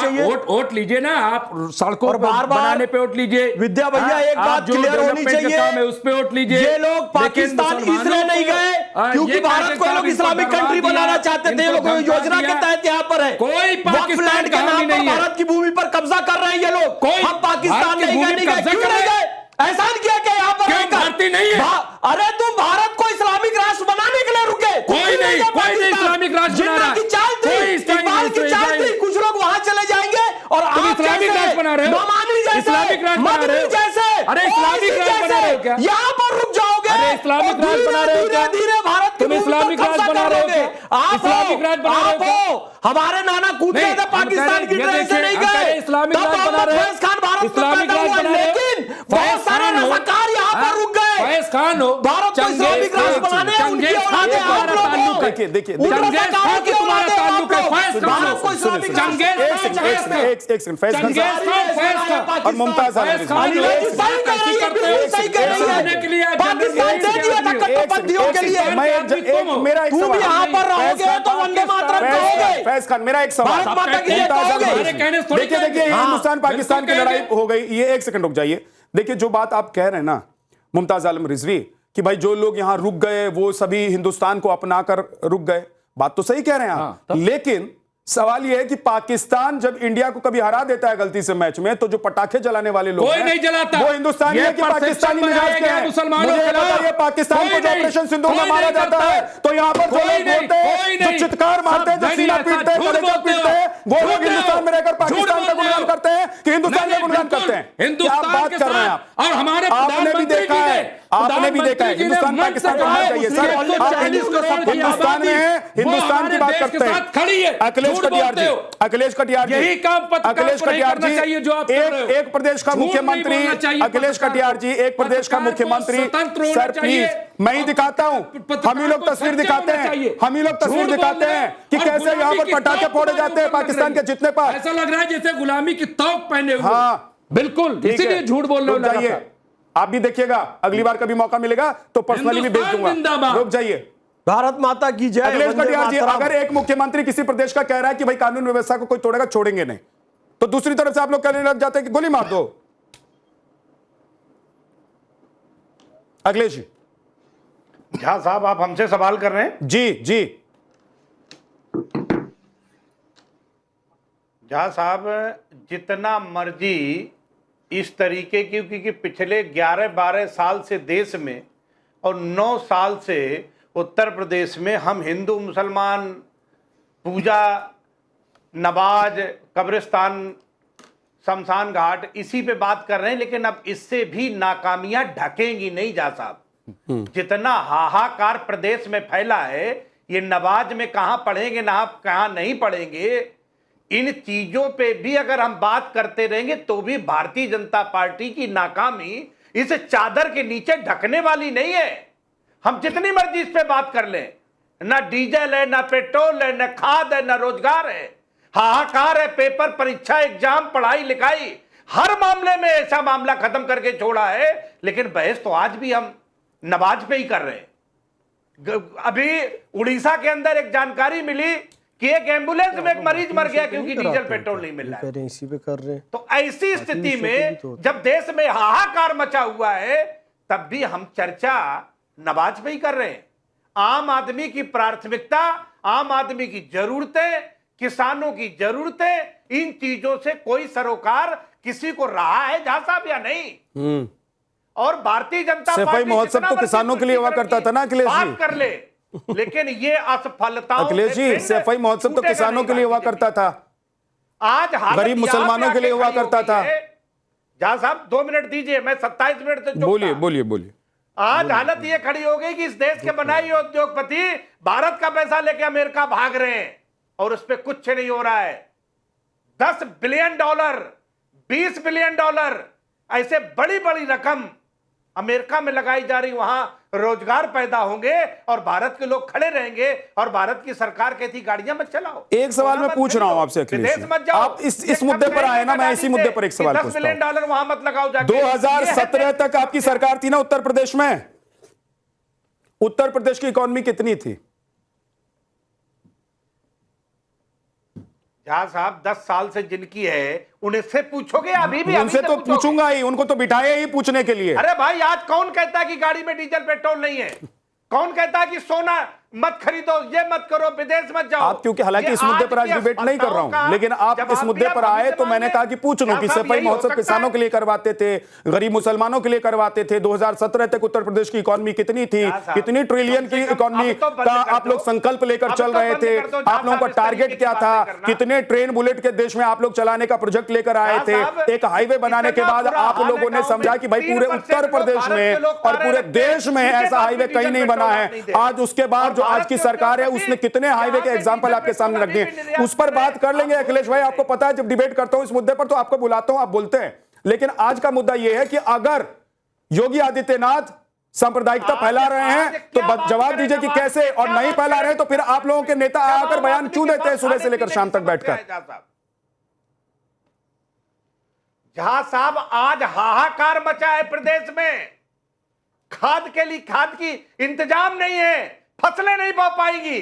चाहिए। वोट लीजिए ना आप, सड़कों और बार-बार बनाने पे वोट लीजिए। विद्या भैया एक बात क्लियर होनी चाहिए, काम है उस पे वोट लीजिए। ये लोग पाकिस्तान इसलिए नहीं गए क्योंकि भारत को लोग इस्लामिक कंट्री बनाना चाहते थे। ये लोग योजना के तहत यहाँ पर है, कोई पाकिस्तान के नाम पर भारत की भूमि पर कब्जा कर रहे हैं ये लोग। हम पाकिस्तान नहीं गए, क्यों नहीं गए? एहसान किया क्या यहाँ पर? भारतीय नहीं है। अरे तुम भारत को इस्लामिक राष्ट्र बनाने के लिए रुके? कोई नहीं इस्लामिक राष्ट्र बना रहा है। की चाल थी, इकबाल की चाल थी, कुछ लोग वहां चले जाएंगे और आप इस्लामिक राष्ट्र बना रहे हो, नौमानी जैसे, इस्लामिक राष्ट्र बना रहे हो, जैसे, अरे इस्लामिक राष्ट्र बना रहे हो क्या? यहाँ पर रुक जाओगे, अरे इस्लामिक राष्ट्र बना रहे हो क्या? धीरे भारत तुम इस्लामिक राष्ट्र बना रहे हो क्या? इस्लामिक राष्ट्र बना रहे हो क्या? हमारे नाना कूद गए थे पाकिस्तान की ट्रेन से, नहीं गए। इस्लामिक राष्ट्र बना रहे हो, फैज खान भारत में इस्लामिक पैदा हुआ, राष्ट्र बना रहे हो। लेकिन बहुत सारे रज़ाकार यहाँ पर रुक गए। फैज खान हो, भारत को इस्लामिक राष्ट्र बनाने उनकी औलादे आप लोग हो। देखिए चंगेज खान से तुम्हारा ताल्लुक है। फैज खान भारत को इस्लामिक चंगेज और मुमताज फैज खान, मेरा एक सवाल। देखिए हिंदुस्तान पाकिस्तान की लड़ाई हो गई, ये एक सेकंड रुक जाइए। देखिए जो बात आप कह रहे हैं ना मुमताज आलम रिजवी कि भाई जो लोग यहां रुक गए वो सभी हिंदुस्तान को अपनाकर रुक गए, बात तो सही कह रहे हैं आप। लेकिन सवाल यह है कि पाकिस्तान जब इंडिया को कभी हरा देता है गलती से मैच में, तो जो पटाखे जलाने वाले लोग कोई नहीं जलाता, वो हिंदुस्तानी है कि पाकिस्तानी मिजाज के हैं? मुझे बताइए, पाकिस्तान को जो ऑपरेशन सिंधु में मारा जाता है तो यहाँ पर जो लोग बोलते हैं, जो चित्कार मारते हैं, जो सीना पीटते हैं, कलेजा पीटते हैं, वो लोग हिंदुस्तान में रहकर पाकिस्तान का गुणगान करते हैं कि हिंदुस्तान का गुणगान करते हैं? क्या बात कर रहे हैं आप? और हमारे आपने भी देखा है, आपने भी देखा है हिंदुस्तान पाकिस्तान को होना चाहिए सर। हिंदुस्तान में है, हिंदुस्तान की बात करते हैं। अखिलेश कटियार जी, अखिलेश कटियार जी, अखिलेश कटियार जी एक प्रदेश का मुख्यमंत्री, अखिलेश कटियार जी एक प्रदेश का मुख्यमंत्री। सर प्लीज, मैं ही दिखाता हूं, हम ही लोग तस्वीर दिखाते हैं, हम ही लोग तस्वीर दिखाते हैं कि कैसे यहाँ पर पटाखे फोड़े जाते हैं पाकिस्तान के जितने पर। ऐसा लग रहा है जैसे गुलामी की तौक पहने हुए। हाँ बिल्कुल, इसीलिए झूठ बोल रहे हो। आप भी देखिएगा, अगली बार कभी मौका मिलेगा तो पर्सनली भी भेज दूंगा। रुक जाइए। भारत माता की जय। अखिलेश कटियार जी, अगर एक मुख्यमंत्री किसी प्रदेश का कह रहा है कि भाई कानून व्यवस्था को कोई तोड़ेगा, छोड़ेंगे नहीं, तो दूसरी तरफ से आप लोग कहने लग जाते हैं कि गोली मार दो। अखिलेश जी। झा साहब, आप हमसे सवाल कर रहे हैं? जी जी। झा साहब, जितना मर्जी इस तरीके की, क्योंकि पिछले 11-12 साल से देश में और 9 साल से उत्तर प्रदेश में हम हिंदू मुसलमान पूजा, नमाज, कब्रिस्तान, शमशान घाट, इसी पे बात कर रहे हैं। लेकिन अब इससे भी नाकामियां ढकेंगी नहीं जा साहब। जितना हाहाकार प्रदेश में फैला है, ये नमाज में कहां पढ़ेंगे ना कहां नहीं पढ़ेंगे, इन चीजों पे भी अगर हम बात करते रहेंगे तो भी भारतीय जनता पार्टी की नाकामी इस चादर के नीचे ढकने वाली नहीं है। हम जितनी मर्जी इस पे बात कर लें, ना डीजल है, ना पेट्रोल है, ना खाद है, ना रोजगार है, हाहाकार है। पेपर, परीक्षा, एग्जाम, पढ़ाई लिखाई, हर मामले में ऐसा मामला खत्म करके छोड़ा है। लेकिन बहस तो आज भी हम नमाज पे ही कर रहे हैं। अभी उड़ीसा के अंदर एक जानकारी मिली कि एक एम्बुलेंस में एक मरीज मर गया क्योंकि डीजल पेट्रोल नहीं मिल रहा है। इसी पे कर रहे हैं। तो ऐसी स्थिति में जब देश में हाहाकार मचा हुआ है, तब भी हम चर्चा नमाज पे ही कर रहे हैं। आम आदमी की प्राथमिकता, आम आदमी की जरूरतें, किसानों की जरूरतें, इन चीजों से कोई सरोकार किसी को रहा है झा साहब या नहीं? और भारतीय जनता सफाई महोत्सव तो किसानों के लिए हुआ करता था ना अखिलेश जी? बात कर ले, लेकिन ये असफलताओं अखिलेश जी, सफाई महोत्सव तो किसानों के लिए हुआ करता था, आज गरीब मुसलमानों के लिए हुआ करता था। झा साहब 2 मिनट दीजिए, मैं 27 मिनट से बोलिए बोलिए बोलिए। आज हालत ये खड़ी हो गई कि इस देश के बनाए उद्योगपति भारत का पैसा लेके अमेरिका भाग रहे हैं और उस पर कुछ नहीं हो रहा है। $10 बिलियन, $20 बिलियन, ऐसे बड़ी बड़ी रकम अमेरिका में लगाई जा रही, वहां रोजगार पैदा होंगे और भारत के लोग खड़े रहेंगे और भारत की सरकार कहती गाड़ियां मत चलाओ। एक सवाल मैं पूछ रहा हूं आपसे अखिलेश जी, आप इस मुद्दे पर आए ना, मैं इसी मुद्दे पर एक सवाल पूछता हूं। $10 बिलियन वहां मत लगाओ जाके। 2017 तक आपकी सरकार थी ना उत्तर प्रदेश में, उत्तर प्रदेश की इकोनॉमी कितनी थी? झा साहब 10 साल से जिनकी है उनसे पूछोगे? अभी भी उनसे तो पूछूंगा ही, उनको तो बिठाया ही पूछने के लिए। अरे भाई, आज कौन कहता है कि गाड़ी में डीजल पेट्रोल नहीं है? कौन कहता है कि सोना मत खरीदो, ये मत करो, विदेश मत जाओ? आप क्योंकि हालांकि इस मुद्दे पर आज डिबेट नहीं कर रहा हूं, लेकिन आप इस मुद्दे पर आए तो मैंने कहा कि पूछ लूं कि सफाई महोत्सव किसानों के लिए करवाते थे, गरीब मुसलमानों के लिए करवाते थे, 2017 तक उत्तर प्रदेश की इकोनॉमी कितनी थी, कितनी ट्रिलियन की इकोनॉमी का आप लोग संकल्प लेकर चल रहे थे, आप लोगों का टारगेट क्या था, कितने ट्रेन बुलेट के देश में आप लोग चलाने का प्रोजेक्ट लेकर आए थे। एक हाईवे बनाने के बाद आप लोगों ने समझा कि भाई पूरे उत्तर प्रदेश में और पूरे देश में ऐसा हाईवे कहीं नहीं बना है। आज उसके बाद जो आज की सरकार है उसने कितने हाईवे के एग्जांपल आपके सामने रख दिए, उस पर बात कर लेंगे। अखिलेश भाई, आपको पता है जब डिबेट करता हूं इस मुद्दे पर तो आपको बुलाता हूं, आप बोलते हैं, लेकिन आज का मुद्दा यह है कि अगर योगी आदित्यनाथ सांप्रदायिकता फैला रहे हैं तो जवाब दीजिए कि कैसे, और नहीं फैला रहे हैं तो फिर आप लोगों के नेता आकर बयान क्यों देते हैं सुबह से लेकर शाम तक बैठकर? झा साहब, आज हाहाकार मचा है प्रदेश में। खाद के लिए खाद की इंतजाम नहीं है, फसलें नहीं बो पाएंगी,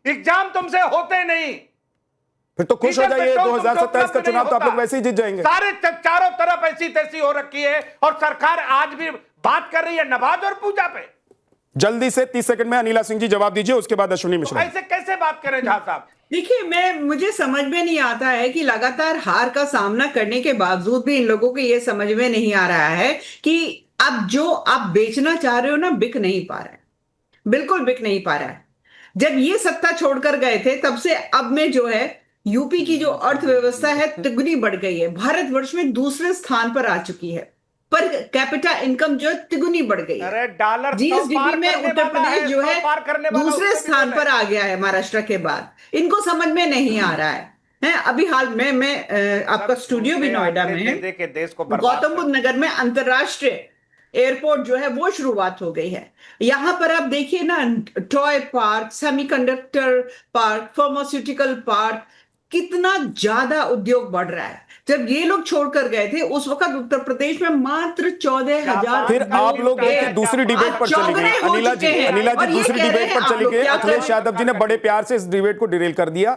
एग्जाम तुमसे होते नहीं। फिर तो खुश हो जाइए, 2027 का चुनाव तो आप लोग वैसे ही जीत जाएंगे। सारे चारों तरफ ऐसी तैसी हो रखी है और सरकार आज भी बात कर रही है नमाज और पूजा पे। जल्दी से 30 सेकंड में अनिला सिंह जी जवाब दीजिए, उसके बाद अश्विनी मिश्रा। ऐसे कैसे बात करें झा साहब? देखिए, मुझे समझ में नहीं आता है कि लगातार हार का सामना करने के बावजूद भी इन लोगों को ये समझ में नहीं आ रहा है कि अब जो आप बेचना चाह रहे हो ना, बिक नहीं पा रहा है, बिल्कुल बिक नहीं पा रहा है। जब ये सत्ता छोड़कर गए थे तब से अब में जो है यूपी की जो अर्थव्यवस्था है तिगुनी बढ़ गई है, भारतवर्ष में दूसरे स्थान पर आ चुकी है, पर कैपिटा इनकम जो है तिगुनी बढ़ गई है। अरे डॉलर जीएसडीपी में उत्तर प्रदेश जो है दूसरे स्थान पर आ गया है महाराष्ट्र के बाद। इनको समझ में नहीं आ रहा है। अभी हाल में मैं आपका स्टूडियो भी नोएडा में है, गौतम बुद्ध नगर में अंतरराष्ट्रीय एयरपोर्ट जो है वो शुरुआत हो गई है। यहां पर आप देखिए ना, toy park, semiconductor park, pharmaceutical park, कितना ज्यादा उद्योग बढ़ रहा है। जब ये लोग छोड़कर गए थे उस वक्त उत्तर प्रदेश में मात्र 14,000। फिर आप लोग देखिए दूसरी डिबेट पर चली गई अनिला जी दूसरी डिबेट पर चली गई। अखिलेश यादव जी ने बड़े प्यार से इस डिबेट को डिरेल कर दिया।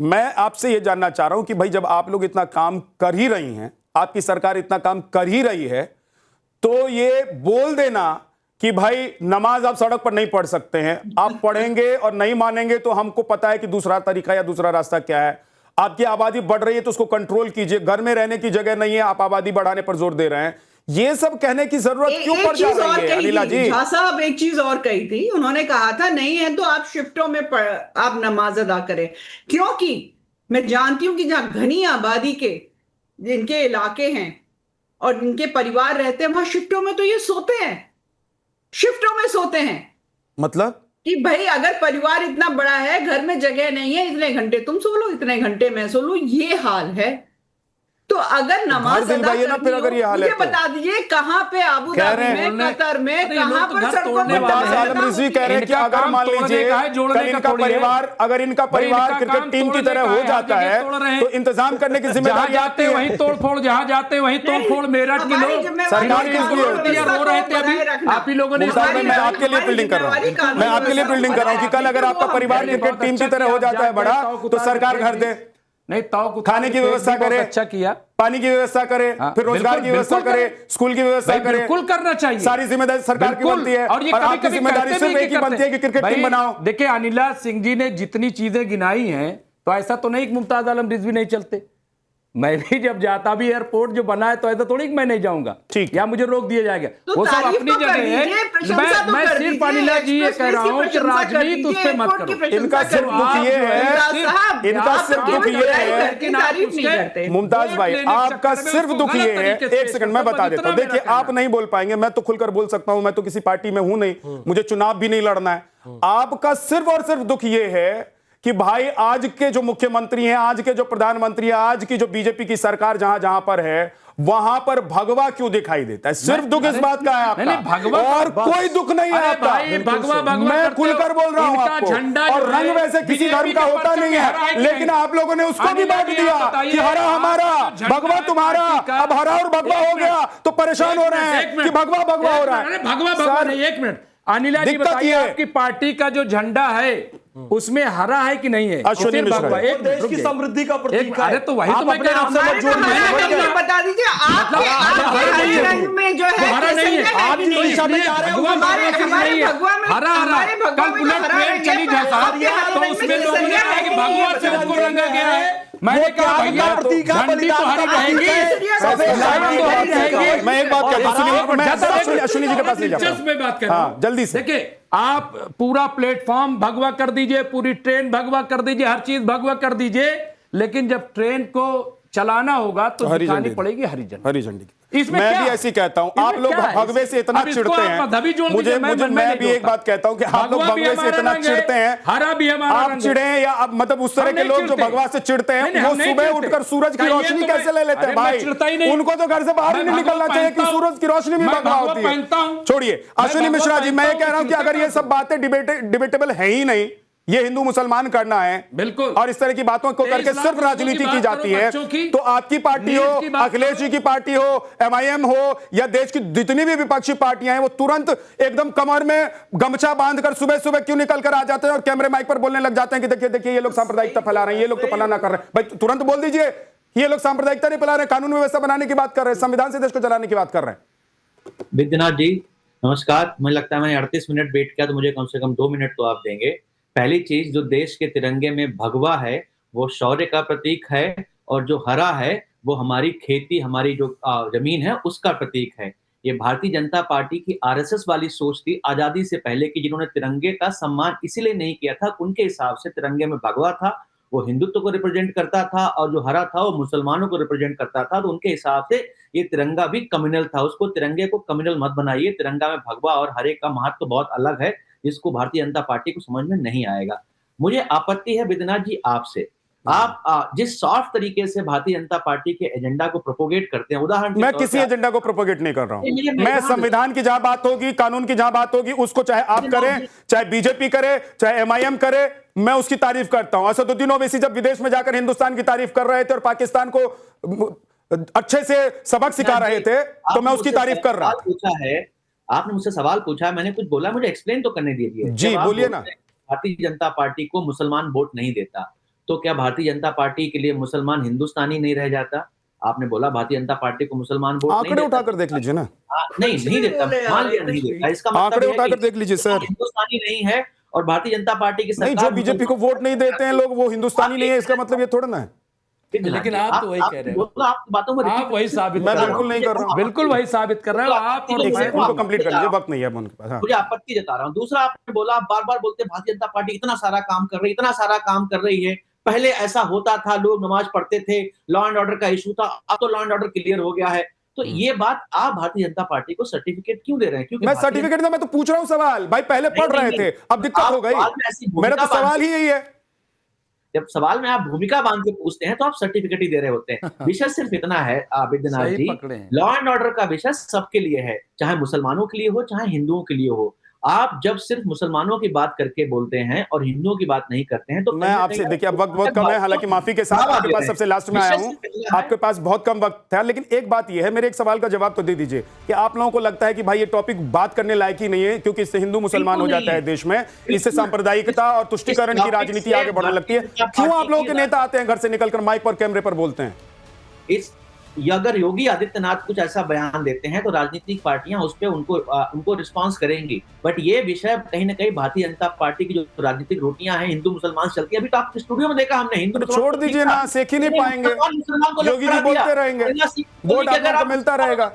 मैं आपसे ये जानना चाह रहा हूं कि भाई जब आप लोग इतना काम कर ही रही हैं, आपकी सरकार इतना काम कर ही रही है, तो ये बोल देना कि भाई नमाज आप सड़क पर नहीं पढ़ सकते हैं, आप पढ़ेंगे और नहीं मानेंगे तो हमको पता है कि दूसरा तरीका या दूसरा रास्ता क्या है। आपकी आबादी बढ़ रही है तो उसको कंट्रोल कीजिए, घर में रहने की जगह नहीं है, आप आबादी बढ़ाने पर जोर दे रहे हैं। ये सब कहने की जरूरत क्यों पड़ जा रही है अनिला जी? झा साहब एक चीज और कही थी, उन्होंने कहा था नहीं है तो आप शिफ्टों में आप नमाज अदा करें, क्योंकि मैं जानती हूं कि जहां घनी आबादी के जिनके इलाके हैं और जिनके परिवार रहते हैं वहां शिफ्टों में तो ये सोते हैं, शिफ्टों में सोते हैं। मतलब कि भाई अगर परिवार इतना बड़ा है, घर में जगह नहीं है, इतने घंटे तुम सो लो, इतने घंटे मैं सो लूं, ये हाल है। तो अगर नमाज अदा करनी हो, फिर अगर ये हाल है मुझे बता दीजिए कहां पे आबू धाबी में, कतर में, कहां पर सड़कों में आलम रिजवी कह रहे हैं कि अगर मान लीजिए अगर इनका परिवार क्रिकेट टीम की तरह हो जाता है तो इंतजाम करने की जिम्मेदारी जाते हैं वहीं तोड़फोड़, जहां जाते हैं वहीं तोड़फोड़। मेरठ के लोग सरकार रो रहे थे अभी, आप ही लोगों ने। मैं आपके लिए फील्डिंग कर रहा हूं, मैं आपके लिए फील्डिंग कर रहा हूं कि कल अगर आपका परिवार क्रिकेट टीम की तरह हो जाता है बड़ा तो सरकार घर दे, नहीं खाने की व्यवस्था करे, अच्छा किया, पानी की व्यवस्था करे, फिर रोजगार की व्यवस्था करे, स्कूल की व्यवस्था करे, बिल्कुल करना चाहिए। सारी जिम्मेदारी सरकार की बनती है और आपकी जिम्मेदारी सिर्फ एक ही बनती है कि क्रिकेट टीम बनाओ। देखिए अनिला सिंह जी ने जितनी चीजें गिनाई हैं तो ऐसा तो नहीं कि मुमताज आलम रिजवी नहीं चलते। मैं भी जब जाता भी एयरपोर्ट जो बना है तो ऐसा थोड़ी कि मैं नहीं जाऊंगा या मुझे रोक दिया जाएगा, वो सब अपनी जगह है। मैं सिर्फ अनिला जी ये कह रहा हूं कि राजनीति उस पर मत करो। इनका सिर्फ दुख ये है, इनका सिर्फ दुख ये है मुमताज भाई, आपका सिर्फ दुख ये है। एक सेकंड मैं बता देता हूं, देखिए आप नहीं बोल पाएंगे, मैं तो खुलकर बोल सकता हूं, मैं तो किसी पार्टी में हूं नहीं, मुझे चुनाव भी नहीं लड़ना है। आपका सिर्फ और सिर्फ दुख ये है कि भाई आज के जो मुख्यमंत्री हैं, आज के जो प्रधानमंत्री हैं, आज की जो बीजेपी की सरकार जहां जहां पर है वहां पर भगवा क्यों दिखाई देता है? सिर्फ दुख इस बात का है आपका, और कोई दुख नहीं है आपका। मैं खुलकर बोल रहा हूं आपको, और रंग वैसे किसी धर्म का होता नहीं है, लेकिन आप लोगों ने उसको भी बांट दिया कि हरा हमारा भगवा तुम्हारा। अब हरा और भगवा हो गया तो परेशान हो रहे हैं कि भगवा भगवा हो रहा है। भगवा भगवा नहीं, एक मिनट, अनिला जी बताइए, आपकी पार्टी का जो झंडा है उसमें हरा है कि नहीं है? अश्विनी मिश्रा, एक देश की समृद्धि का प्रतीक है। अरे तो वही तो मैं कह रहा हूं, बता दीजिए आप हरे रंग में जो है हरा नहीं है, आप जो दिशा में जा रहे हो हरा हरा कल बुलेट ट्रेन चली जाता तो उसमें लोगों ने कहा कि भगवा से उसको रंगा गया है। मैंने कहा भैया झंडी तो हरी रहेगी, मैं एक बात कहता हूं, अश्विनी जी के पास ले जाता में बात कर रहा हूं जल्दी से। देखिए, आप पूरा प्लेटफॉर्म भगवा कर दीजिए, पूरी ट्रेन भगवा कर दीजिए, हर चीज भगवा कर दीजिए, लेकिन जब ट्रेन को चलाना होगा तो दिखानी पड़ेगी हरी झंडी। हरी झंडी इसमें मैं क्या? भी ऐसी कहता हूं, आप लोग भगवे से इतना चिढ़ते हैं, मुझे मैं भी एक बात कहता हूं कि आप लोग भगवे से इतना चिढ़ते हैं, हरा भी हमारा आप चिढ़े या आप मतलब उस तरह के लोग जो भगवा से चिढ़ते हैं, वो सुबह उठकर सूरज की रोशनी कैसे ले लेते हैं भाई? उनको तो घर से बाहर ही नहीं निकलना चाहिए कि सूरज की रोशनी भी भगवा होती है। छोड़िए अश्विनी मिश्रा जी, मैं ये कह रहा हूं कि अगर ये सब बातें डिबेटेबल है ही नहीं, ये हिंदू मुसलमान करना है बिल्कुल, और इस तरह की बातों को करके सिर्फ राजनीति की जाती है, तो आपकी पार्टी हो, अखिलेश जी की पार्टी हो, एमआईएम हो या देश की जितनी भी विपक्षी पार्टियां हैं, वो तुरंत एकदम कमर में गमछा बांधकर सुबह सुबह क्यों निकल कर आ जाते हैं और कैमरे माइक पर बोलने लग जाते हैं कि देखिए देखिए ये लोग सांप्रदायिकता फैला रहे हैं, ये लोग तो फलाना कर रहे हैं। भाई तुरंत बोल दीजिए, ये लोग सांप्रदायिकता नहीं फैला रहे हैं, कानून व्यवस्था बनाने की बात कर रहे हैं, संविधान से देश को चलाने की बात कर रहे हैं। विद्यनाथ जी नमस्कार, मुझे लगता है मैंने 38 मिनट वेट किया, तो मुझे कम से कम 2 मिनट तो आप देंगे। पहली चीज, जो देश के तिरंगे में भगवा है वो शौर्य का प्रतीक है, और जो हरा है वो हमारी खेती, हमारी जो जमीन है उसका प्रतीक है। ये भारतीय जनता पार्टी की आरएसएस वाली सोच थी आजादी से पहले की, जिन्होंने तिरंगे का सम्मान इसीलिए नहीं किया था, उनके हिसाब से तिरंगे में भगवा था, वो हिंदुत्व को रिप्रेजेंट करता था, और जो हरा था वो मुसलमानों को रिप्रेजेंट करता था, तो उनके हिसाब से ये तिरंगा भी कम्युनल था। उसको, तिरंगे को कम्युनल मत बनाइए, तिरंगा में भगवा और हरे का महत्व बहुत अलग है, जिसको भारतीय जनता पार्टी को समझ में नहीं आएगा। मुझे आपत्ति है विद्यनाथ जी आपसे, आप जिस सॉफ्ट तरीके से भारतीय जनता पार्टी के एजेंडा को प्रोपोगेट करते हैं, उदाहरण मैं किसी एजेंडा को प्रोपोगेट नहीं कर रहा हूं, मैं संविधान की जहां बात होगी, कानून की जहां बात होगी, उसको चाहे आप करें, चाहे बीजेपी करे, चाहे एमआईएम करे, मैं उसकी तारीफ करता हूं। असदुद्दीन ओवैसी जब विदेश में जाकर हिंदुस्तान की तारीफ कर रहे थे और पाकिस्तान को अच्छे से सबक सिखा रहे थे, तो मैं उसकी तारीफ कर रहा था। आपने मुझसे सवाल पूछा, मैंने कुछ बोला, मुझे एक्सप्लेन तो करने दीजिए। जी बोलिए ना। भारतीय जनता पार्टी को मुसलमान वोट नहीं देता, तो क्या भारतीय जनता पार्टी के लिए मुसलमान हिंदुस्तानी नहीं रह जाता? आपने बोला भारतीय जनता पार्टी को मुसलमान वोट नहीं देता। आंकड़े उठाकर देख लीजिए ना। नहीं देता, मान लिया नहीं देता, इसका मतलब आंकड़े उठाकर देख लीजिए सर। हिंदुस्तानी नहीं है और भारतीय जनता पार्टी की सरकार, जो बीजेपी को वोट नहीं देते हैं लोग, वो हिंदुस्तानी नहीं है, इसका मतलब ये थोड़ा ना है। लेकिन आप तो वही कह रहे हो, आपकी बातों में आप वही साबित, मैं बिल्कुल नहीं कर रहा हूं, बिल्कुल वही साबित कर रहे हो आप, और उनको कंप्लीट कर लीजिए, वक्त नहीं है उनके पास। मुझे आपत्ति जता रहा हूं। दूसरा, आपने बोला, आप बार बार बोलते भारतीय जनता पार्टी इतना सारा काम कर रही है, इतना सारा काम कर रही है, पहले ऐसा होता था, लोग नमाज पढ़ते थे, लॉ एंड ऑर्डर का इशू था, अब तो लॉ एंड ऑर्डर क्लियर हो गया है, तो ये बात आप भारतीय जनता पार्टी को सर्टिफिकेट क्यों दे रहे हैं? क्योंकि मैं सर्टिफिकेट, मैं तो पूछ रहा हूं सवाल, भाई पहले पढ़ रहे थे, अब दिक्कत हो गई, मेरा तो सवाल ही यही है। जब सवाल में आप भूमिका बांध के पूछते हैं तो आप सर्टिफिकेट ही दे रहे होते हैं। विषय सिर्फ इतना है विद्यनाथ जी, लॉ एंड ऑर्डर का विषय सबके लिए है, चाहे मुसलमानों के लिए हो, चाहे हिंदुओं के लिए हो। आप जब सिर्फ मुसलमानों की बात करके बोलते हैं और हिंदुओं की बात नहीं करते हैं, तो मैं आपसे, देखिए अब वक्त बहुत कम है, हालांकि माफी के साथ आपके पास सबसे लास्ट में आया हूं, आपके पास बहुत कम वक्त था, लेकिन एक बात यह है, मेरे एक सवाल का जवाब तो दे दीजिए कि आप लोगों को लगता है कि भाई ये टॉपिक बात करने लायक ही नहीं है, क्योंकि इससे हिंदू मुसलमान हो जाता है देश में, इससे सांप्रदायिकता और तुष्टिकरण की राजनीति आगे बढ़ने लगती है, क्यों आप लोगों के नेता आते हैं घर से निकलकर माइक पर कैमरे पर बोलते हैं? अगर योगी आदित्यनाथ कुछ ऐसा बयान देते हैं तो राजनीतिक पार्टियां उस पर उनको रिस्पांस करेंगी, बट ये विषय कहीं ना कहीं भारतीय जनता पार्टी की जो राजनीतिक रोटियां हैं, हिंदू मुसलमान चलती है। अभी तो आप स्टूडियो में देखा हमने, हिंदू छोड़ दीजिए ना, सीख ही नहीं पाएंगे, योगी जी बोलते रहेंगे, वोट आप लोगों को मिलता रहेगा,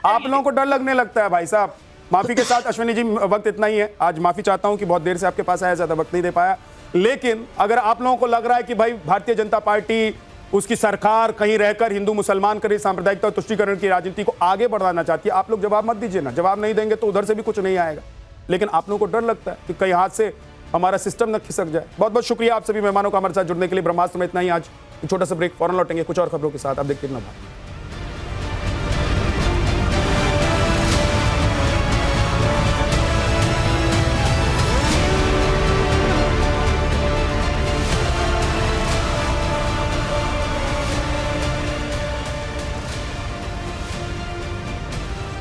आप लोगों को डर लगने लगता है। भाई साहब माफी के साथ अश्विनी जी, वक्त इतना ही है, आज माफी चाहता हूं कि बहुत देर से आपके पास आया, ज्यादा वक्त नहीं दे पाया, लेकिन अगर आप लोगों को लग रहा है कि भाई भारतीय जनता पार्टी, उसकी सरकार कहीं रहकर हिंदू मुसलमान करी सांप्रदायिकता और तुष्टिकरण की राजनीति को आगे बढ़ाना चाहती है, आप लोग जवाब मत दीजिए ना, जवाब नहीं देंगे तो उधर से भी कुछ नहीं आएगा, लेकिन आप लोगों को डर लगता है कि कहीं हाथ से हमारा सिस्टम न खिसक जाए। बहुत बहुत शुक्रिया आप सभी मेहमानों का हमारे साथ जुड़ने के लिए। ब्रह्मास्त्र में इतना ही आज, छोटा सा ब्रेक, फौरन लौटेंगे कुछ और खबरों के साथ, आप देखते रहना।